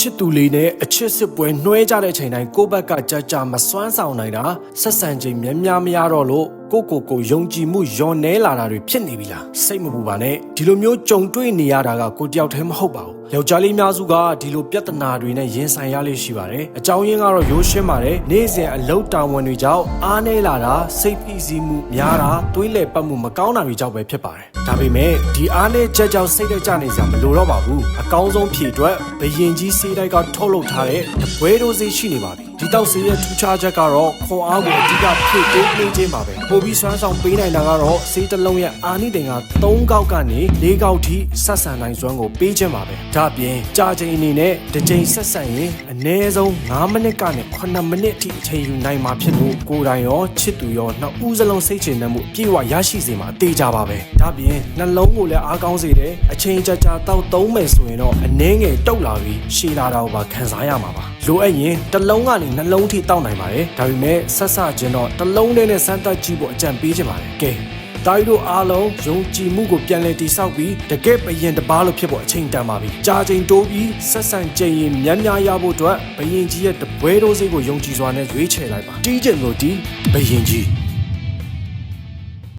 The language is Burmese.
ချစ်သူလေးနဲ့အချစ်စစ်ပွဲနှွှဲကြတဲ့အချိန်တိုင်းကိုယ့်ဘက်ကကြာကြာမစွမ်းဆောင်နိုင်တာဆက်ဆံချိန်များမရတော့လို့ကိုယုံကြည်မှုယွန်နဲလာတာတွေဖြစ်နေပြီလားစိတ်မပူပါနဲ့ဒီလိုမျိုးကြုံတွေ့နေရတာကကိုတယောက်တည်းမဟုတ်ပါဘူးယောက်ျားလေးအများစုကဒီလိုပြဿနာတွေနဲ့ရင်ဆိုင်ရလေးရှိပါတယ်အကြောင်းရင်းကတော့ရိုးရှင်းပါတယ်နေ့စဉ်အလုပ်တာဝန်တွေကြောင့်အားနည်းလာတာစိတ်ဖိစီးမှုများတာတွေးလည်ပတ်မှုမကောင်းတာတွေကြောင့်ပဲဖြစ်ပါတယ်ဒါပေမဲ့ဒီအားနည်းချက်ကြောင့်စိတ်တကြနေစရာမလိုတော့ပါဘူးအကောင်းဆုံးဖြေအတွက်ဘယင်ကြီးစေးတိုက်ကထုတ်လုပ်ထားတဲ့တပွဲတိုးစေးရှိနေပါပြီဒီတော့စေးရဲ့ထူးခြားချက်ကတော့ခွန်အားကိုအဓိကဖြည့်ပေးနေခြင်းပါပဲပိုပြီးစွမ်းဆောင်ပေးနိုင်တာကတော့စေးတစ်လုံးရဲ့အာနိသင်က3ကောက်ကနေ4ကောက်ထိဆက်ဆံနိုင်စွမ်းကိုပေးခြင်းပါပဲဒါပြင်ကြာချိန်အနေနဲ့တစ်ချိန်ဆက်ဆံရင်အနည်းဆုံး9မိနစ်ကနေ9မိနစ်အထိအချိန်ယူနိုင်မှာဖြစ်လို့ကိုယ်တိုင်ရောချစ်သူရောနှစ်ဦးစလုံးစိတ်ချမှုအပြည့်အဝရရှိစေမှာအသေးကြပါပဲဒါပြင်နှလုံးကိုလည်းအားကောင်းစေတယ်အချိန်ကြာတောက်သုံးမယ်ဆိုရင်တော့အနည်းငယ်တုတ်လာပြီးရှည်လာတာကိုပါခံစားရမှာပါလိုအပ်ရင်တစ်လုံးကနေနှလုံးထိတောက်နိုင်ပါတယ်ဒါပေမဲ့ဆက်စချင်းတော့တစ်လုံးနဲ့စမ်းသပ်ကြည့်ဖို့အကြံပေးချင်ပါတယ်ကဲတာရီတို့အားလုံးယုံကြည်မှုကိုပြန်လည်တည်ဆောက်ပြီးတကယ်ဘယင်တစ်ပါးလို့ဖြစ်ဖို့အချိန်တန်ပါပြီကြာချိန်တိုးပြီးဆက်ဆံကြရင်များရဖို့အတွက်ဘယင်ကြီးရဲ့တပွဲတိုးစိတ်ကိုယုံကြည်စွာနဲ့ရွေးချယ်လိုက်ပါတီးကျင်လို့တီးဘယင်ကြီး